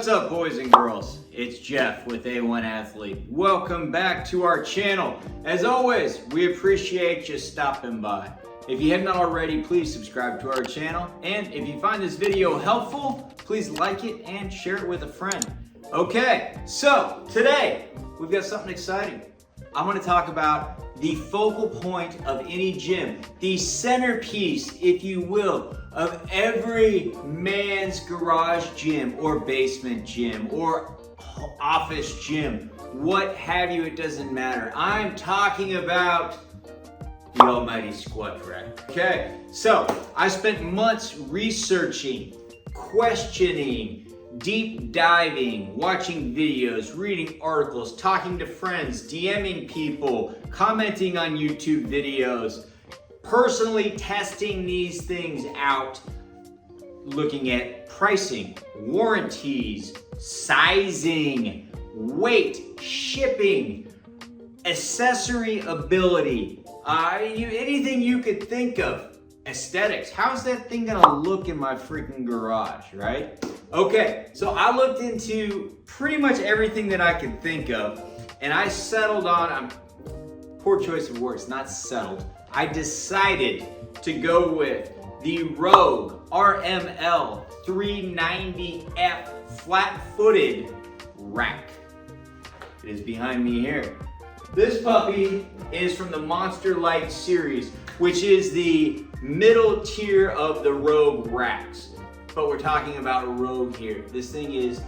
What's up, boys and girls? It's Jeff with A1 Athlete. Welcome back to our channel. As always, we appreciate you stopping by. If you haven't already, please subscribe to our channel. And if you find this video helpful, please like it and share it with a friend. Okay, so today we've got something exciting. I want to talk about the focal point of any gym, the centerpiece, if you will, of every man's garage gym or basement gym or office gym, what have you, it doesn't matter. I'm talking about the almighty squat rack. Okay, so I spent months researching, questioning, deep diving, watching videos, reading articles, talking to friends, DMing people, commenting on YouTube videos, personally testing these things out, looking at pricing, warranties, sizing, weight, shipping, accessory ability, anything you could think of, aesthetics. How's that thing gonna look in my freaking garage, right? Okay, so I looked into pretty much everything that I could think of, and I settled on, poor choice of words, not settled. I decided to go with the Rogue RML-390F flat-footed rack. It is behind me here. This puppy is from the Monster Lite series, which is the middle tier of the Rogue racks. But we're talking about a Rogue here. This thing is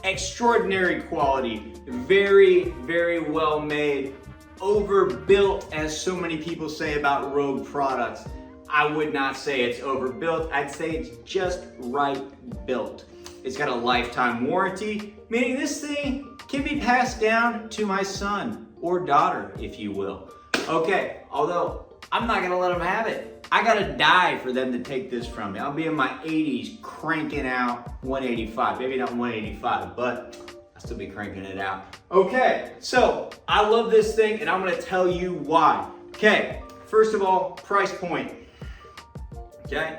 extraordinary quality, very, very well made, overbuilt, as so many people say about Rogue products. I would not say it's overbuilt. I'd say it's just right built. It's got a lifetime warranty, meaning this thing can be passed down to my son or daughter, if you will. Okay, although I'm not gonna let them have it. I gotta die for them to take this from me. I'll be in my 80s cranking out 185. Maybe not 185, but I'll still be cranking it out. Okay, so I love this thing and I'm gonna tell you why. Okay, first of all, price point. Okay,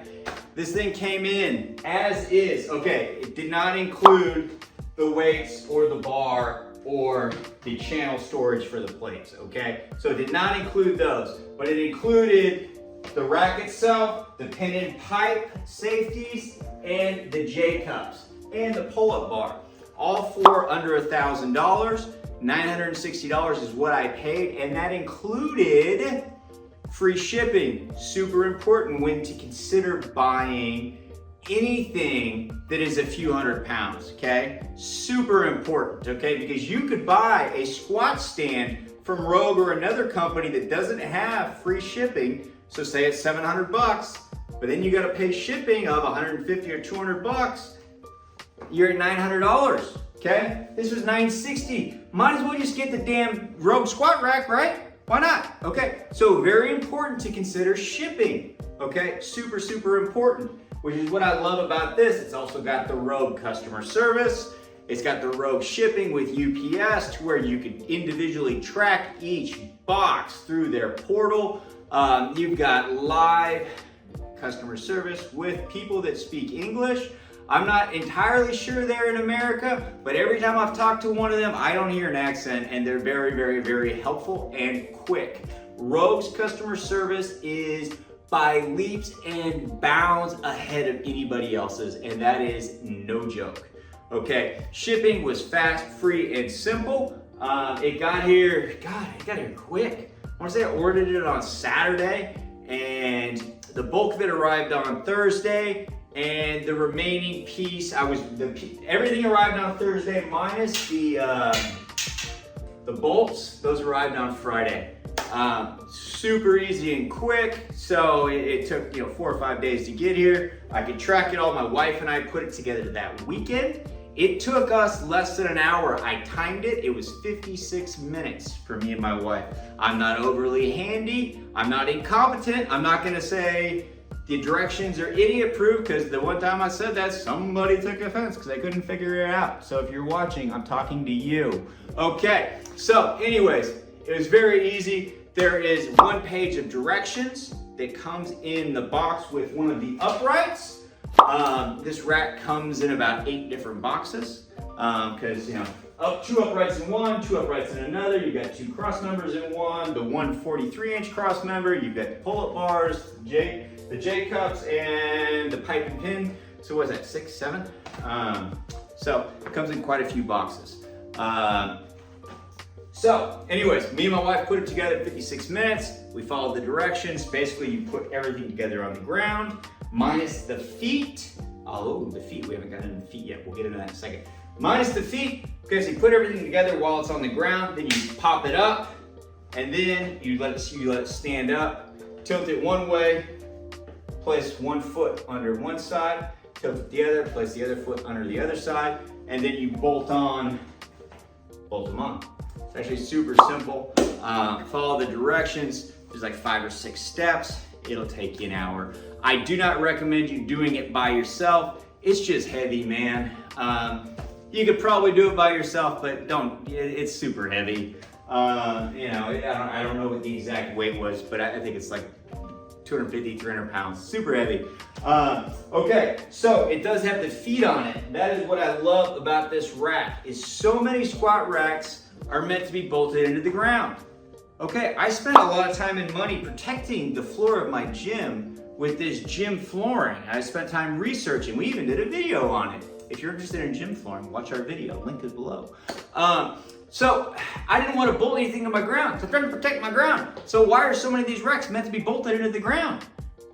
this thing came in as is. Okay, it did not include the weights or the bar or the channel storage for the plates, okay? So it did not include those, but it included the rack itself, the pin and pipe, safeties, and the J-cups, and the pull-up bar. All four under $1,000. $960 is what I paid, and that included free shipping. Super important when to consider buying anything that is a few hundred pounds, okay? Super important, okay? Because you could buy a squat stand from Rogue or another company that doesn't have free shipping. So say it's 700 bucks, but then you gotta pay shipping of 150 or 200 bucks. You're at $900, okay? This was $960. Might as well just get the damn Rogue squat rack, right? Why not? Okay, so very important to consider shipping, okay? Super, super important, which is what I love about this. It's also got the Rogue customer service. It's got the Rogue shipping with UPS to where you can individually track each box through their portal. You've got live customer service with people that speak English. I'm not entirely sure they're in America, but every time I've talked to one of them, I don't hear an accent, and they're very, very, very helpful and quick. Rogue's customer service is by leaps and bounds ahead of anybody else's, and that is no joke. Okay, shipping was fast, free, and simple. It got here, it got here quick. I want to say I ordered it on Saturday, and the bulk of it arrived on Thursday, and the remaining piece, everything arrived on Thursday minus the bolts. Those arrived on Friday. Super easy and quick. So it took 4 or 5 days to get here. I could track it all. My wife and I put it together that weekend. It took us less than an hour. I timed it. It was 56 minutes for me and my wife. I'm not overly handy. I'm not incompetent. I'm not gonna say the directions are idiot proof, because the one time I said that, somebody took offense because they couldn't figure it out. So if you're watching, I'm talking to you. Okay, so anyways, it was very easy. There is one page of directions that comes in the box with one of the uprights. This rack comes in about 8 different boxes because, you know, 2 uprights in one, 2 uprights in another. You've got 2 cross members in one, the 143-inch cross member. You've got the pull-up bars, the J cups, and the pipe and pin. So what is that, 6, 7? So it comes in quite a few boxes. So anyways, me and my wife put it together in 56 minutes. We followed the directions. Basically, you put everything together on the ground, minus the feet. Oh, the feet, we haven't gotten into the feet yet. We'll get into that in a second. Minus the feet, because you put everything together while it's on the ground, then you pop it up, and then you let it stand up, tilt it one way, place one foot under one side, tilt it the other, place the other foot under the other side, and then you bolt them on. It's actually super simple. Follow the directions. There's like 5 or 6 steps. It'll take you an hour. I do not recommend you doing it by yourself. It's just heavy, man. You could probably do it by yourself, but don't. It's super heavy. You know, I don't know what the exact weight was, but I think it's like 250, 300 pounds. Super heavy. Okay, so it does have the feet on it. That is what I love about this rack. Is so many squat racks are meant to be bolted into the ground. Okay, I spent a lot of time and money protecting the floor of my gym with this gym flooring. I spent time researching. We even did a video on it. If you're interested in gym flooring, watch our video. Link is below. So I didn't want to bolt anything to my ground. So I'm trying to protect my ground. So why are so many of these racks meant to be bolted into the ground?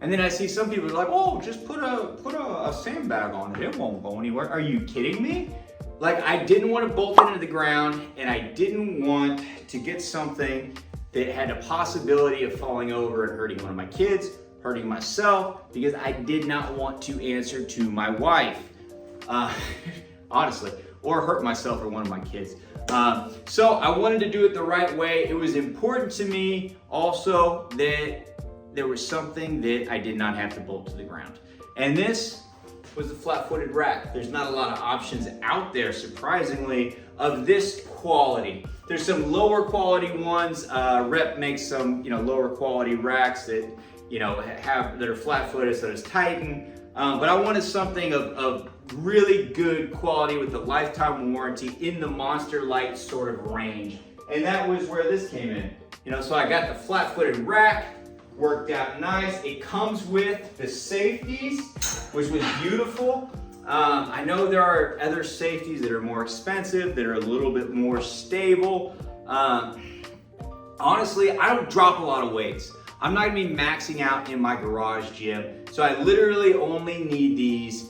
And then I see some people like, oh, just put a sandbag on it. It won't go anywhere. Are you kidding me? Like, I didn't want to bolt it into the ground, and I didn't want to get something that had a possibility of falling over and hurting one of my kids, hurting myself, because I did not want to answer to my wife, honestly, or hurt myself or one of my kids. So I wanted to do it the right way. It was important to me also that there was something that I did not have to bolt to the ground. And this was a flat-footed rack. There's not a lot of options out there, surprisingly, of this quality. There's some lower quality ones. Rep makes some, lower quality racks that, that are flat-footed, so there's Titan. But I wanted something of really good quality with a lifetime warranty in the Monster Lite sort of range. And that was where this came in. So I got the flat-footed rack, worked out nice. It comes with the Safeties, which was beautiful. I know there are other Safeties that are more expensive, that are a little bit more stable. Honestly, I don't drop a lot of weights. I'm not gonna be maxing out in my garage gym, so I literally only need these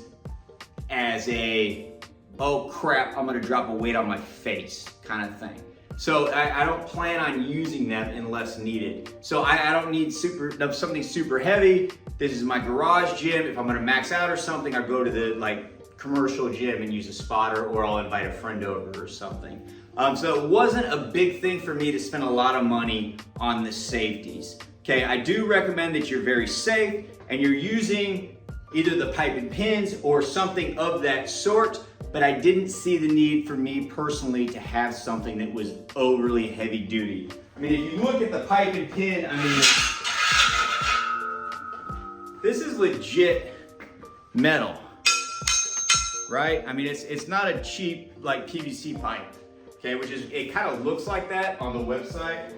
as a, oh crap, I'm gonna drop a weight on my face kind of thing. So I don't plan on using them unless needed. So I don't need something super heavy. This is my garage gym. If I'm gonna max out or something, I'll go to the commercial gym and use a spotter, or I'll invite a friend over or something. So it wasn't a big thing for me to spend a lot of money on the Safeties. Okay, I do recommend that you're very safe and you're using either the pipe and pins or something of that sort, but I didn't see the need for me personally to have something that was overly heavy duty. I mean, if you look at the pipe and pin, this is legit metal, right? I mean, it's not a cheap PVC pipe, okay? It kind of looks like that on the website.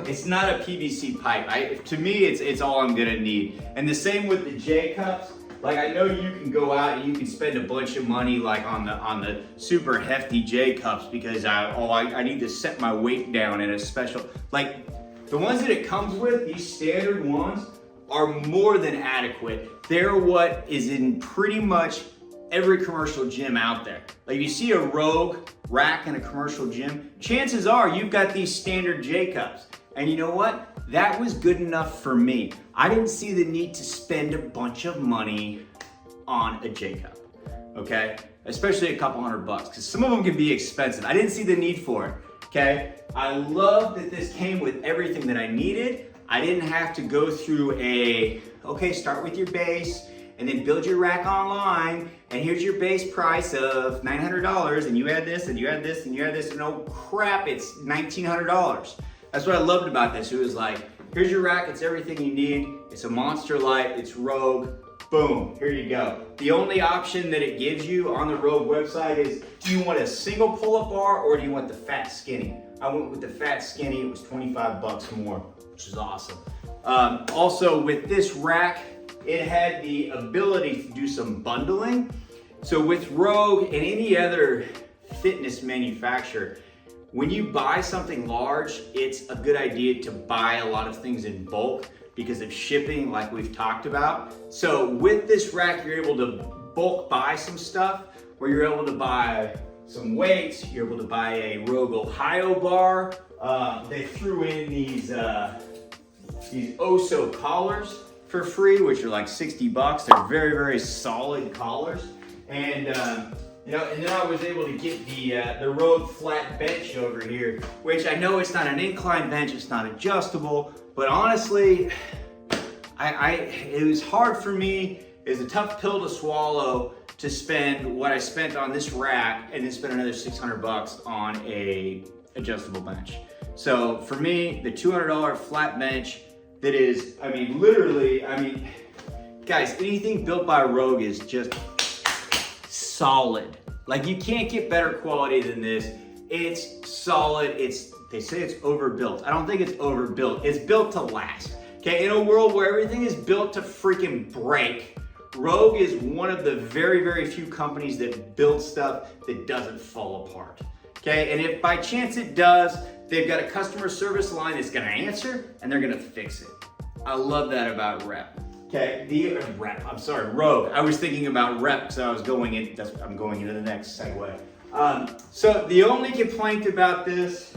It's not a PVC pipe. To me, it's all I'm gonna need. And the same with the J cups. I know you can go out and you can spend a bunch of money on the super hefty J cups because I need to set my weight down in a special, the ones that it comes with, these standard ones are more than adequate. They're what is in pretty much every commercial gym out there. If you see a Rogue rack in a commercial gym, chances are you've got these standard J cups. And you know what? That was good enough for me. I didn't see the need to spend a bunch of money on a J cup, okay? Especially a couple $100, because some of them can be expensive. I didn't see the need for it, okay? I love that this came with everything that I needed. I didn't have to go through start with your base, and then build your rack online, and here's your base price of $900, and you add this, and you add this, and you add this, and oh crap, it's $1,900. That's what I loved about this. It was here's your rack, it's everything you need. It's a Monster Lite, it's Rogue, Boom, here you go. The only option that it gives you on the Rogue website is, do you want a single pull-up bar or do you want the fat skinny? I went with the fat skinny. It was 25 bucks more, which is awesome. Also with this rack, it had the ability to do some bundling. So with Rogue and any other fitness manufacturer, when you buy something large, it's a good idea to buy a lot of things in bulk because of shipping, like we've talked about. So with this rack, you're able to bulk buy some stuff, where you're able to buy some weights, you're able to buy a Rogue Ohio bar. They threw in these Oso collars for free, which are like 60 bucks. They're very, very solid collars. And you know, and then I was able to get the Rogue flat bench over here, which I know it's not an incline bench, it's not adjustable, but honestly, it was hard for me. It was a tough pill to swallow to spend what I spent on this rack and then spend another 600 bucks on a adjustable bench. So for me, the $200 flat bench that is, I mean, literally, I mean, guys, anything built by Rogue is just solid. Like, you can't get better quality than this. It's solid. They say it's overbuilt. I don't think it's overbuilt. It's built to last. Okay, in a world where everything is built to freaking break, Rogue is one of the very, very few companies that build stuff that doesn't fall apart. Okay, and if by chance it does, they've got a customer service line that's gonna answer and they're gonna fix it. I love that about Rep. Okay, Rogue. I was thinking about Rep because I'm going into the next segue. So the only complaint about this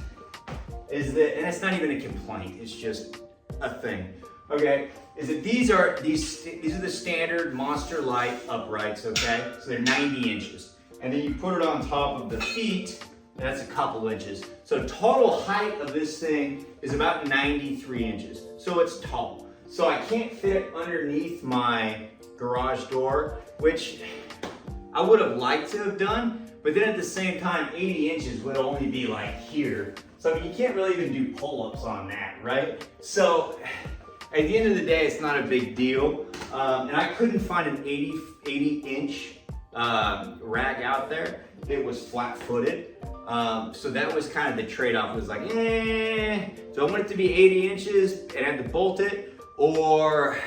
is that, and it's not even a complaint, it's just a thing, okay, is that these are the standard Monster Lite uprights, okay? So they're 90 inches. And then you put it on top of the feet, and that's a couple inches. So total height of this thing is about 93 inches. So it's tall. So I can't fit it underneath my garage door, which I would have liked to have done, but then at the same time, 80 inches would only be like here. So I mean, you can't really even do pull-ups on that, right? So at the end of the day, it's not a big deal. And I couldn't find an 80-inch rack out there. It was flat-footed. So that was kind of the trade-off. It was like, do I want it to be 80 inches and have to bolt it? Or,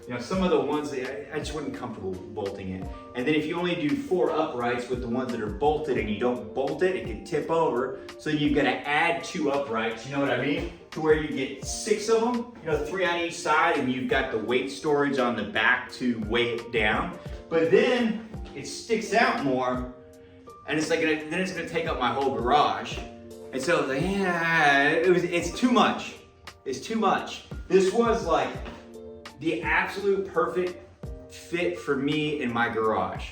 you know, some of the ones that I just wasn't comfortable bolting it. And then if you only do 4 uprights with the ones that are bolted and you don't bolt it, it can tip over. So you've got to add 2 uprights, you know what I mean? To where you get 6 of them, you know, 3 on each side, and you've got the weight storage on the back to weigh it down. But then it sticks out more, and it's like, then it's gonna take up my whole garage. And so I was like, it's too much. It's too much. This was like the absolute perfect fit for me in my garage.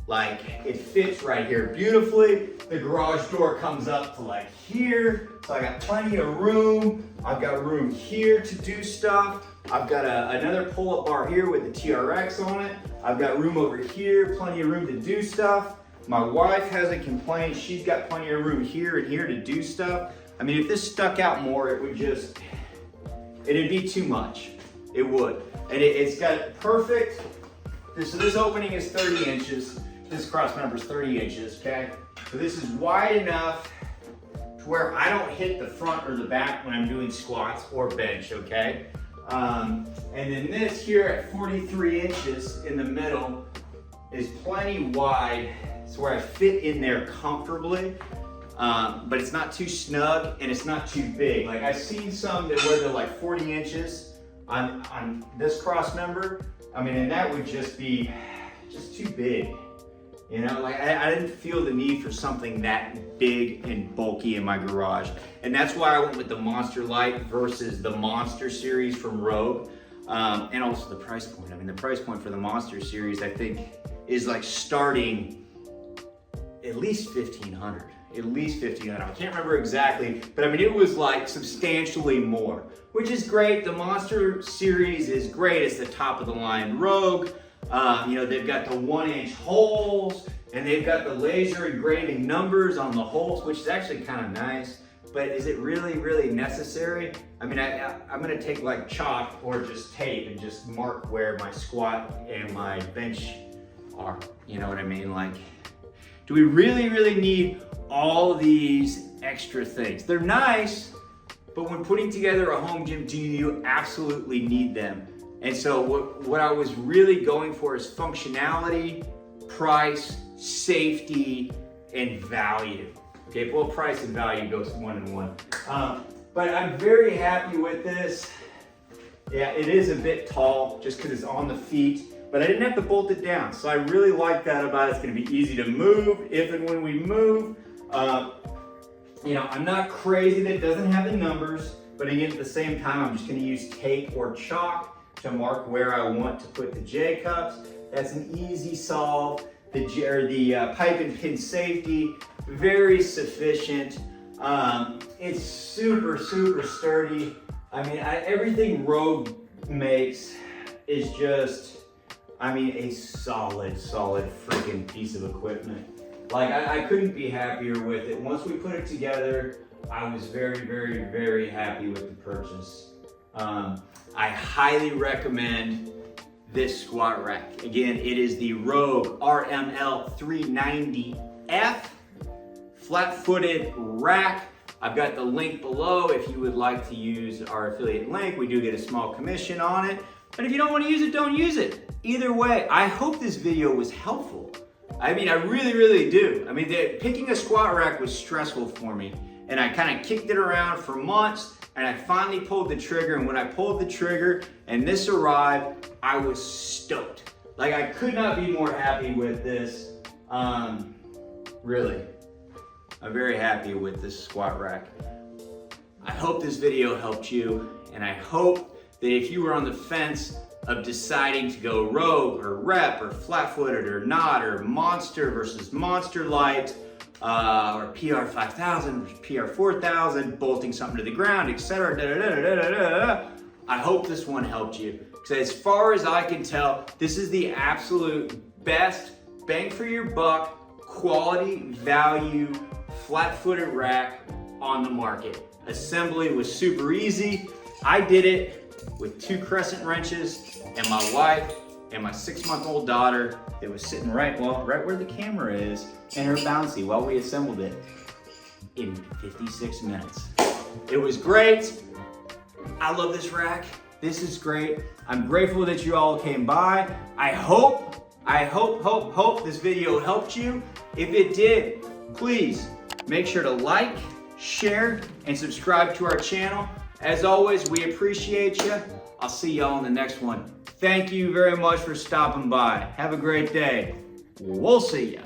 Like, it fits right here beautifully. The garage door comes up to like here. So I got plenty of room. I've got room here to do stuff. I've got another pull-up bar here with the TRX on it. I've got room over here, plenty of room to do stuff. My wife hasn't complained. She's got plenty of room here and here to do stuff. I mean, if this stuck out more, it'd be too much. It would. And it's got perfect, so this opening is 30 inches. This cross member is 30 inches, okay? So this is wide enough to where I don't hit the front or the back when I'm doing squats or bench, okay? And then this here at 43 inches in the middle is plenty wide, so where I fit in there comfortably, but it's not too snug and it's not too big. Like, I've seen some where they're like 40 inches on this cross member. I mean, and that would just be too big. You know, like I didn't feel the need for something that big and bulky in my garage. And that's why I went with the Monster Lite versus the Monster series from Rogue. And also the price point. I mean, the price point for the Monster series, I think, is like starting at least $1,500. At least $1,500. I can't remember exactly, but I mean, it was like substantially more, which is great. The Monster series is great. It's the top of the line Rogue. You know, they've got the 1-inch holes and they've got the laser engraving numbers on the holes, which is actually kind of nice. but is it really, really necessary? I mean, I'm gonna take like chalk or just tape and just mark where my squat and my bench are. You know what I mean? Like, do we really, really need all these extra things? They're nice, but when putting together a home gym, do you absolutely need them? And so what I was really going for is functionality, price, safety, and value. Okay, well, price and value goes one and one. But I'm very happy with this. Yeah, it is a bit tall just because it's on the feet, but I didn't have to bolt it down. So I really like that about it. It's gonna be easy to move if and when we move. You know, I'm not crazy that it doesn't have the numbers, but again, at the same time, I'm just gonna use tape or chalk to mark where I want to put the J-cups. That's an easy solve. The pipe and pin safety, very sufficient. It's super, super sturdy. I mean, everything Rogue makes is just, I mean, a solid freaking piece of equipment. Like, I couldn't be happier with it. Once we put it together, I was very, very, very happy with the purchase. I highly recommend this squat rack. Again, it is the Rogue RML-390F flat-footed rack. I've got the link below if you would like to use our affiliate link. We do get a small commission on it, but if you don't want to use it, don't use it. Either way, I hope this video was helpful. I mean, I really, really do. I mean, picking a squat rack was stressful for me, and I kind of kicked it around for months, and I finally pulled the trigger, and when I pulled the trigger and this arrived, I was stoked. Like, I could not be more happy with this. Really, I'm very happy with this squat rack. I hope this video helped you, and I hope that if you were on the fence of deciding to go Rogue or Rep or flat-footed or not, or Monster versus Monster Lite, or PR5000 versus PR4000, bolting something to the ground, etc. I hope this one helped you, because as far as I can tell, this is the absolute best bang for your buck, quality, value, flat-footed rack on the market. Assembly was super easy. I did it with 2 crescent wrenches and my wife and my 6-month-old daughter that was sitting right where the camera is, and her bouncy while we assembled it in 56 minutes. It was great. I love this rack. This is great. I'm grateful that you all came by. I hope this video helped you. If it did, please make sure to like, share, and subscribe to our channel. As always, we appreciate you. I'll see y'all in the next one. Thank you very much for stopping by. Have a great day. We'll see ya.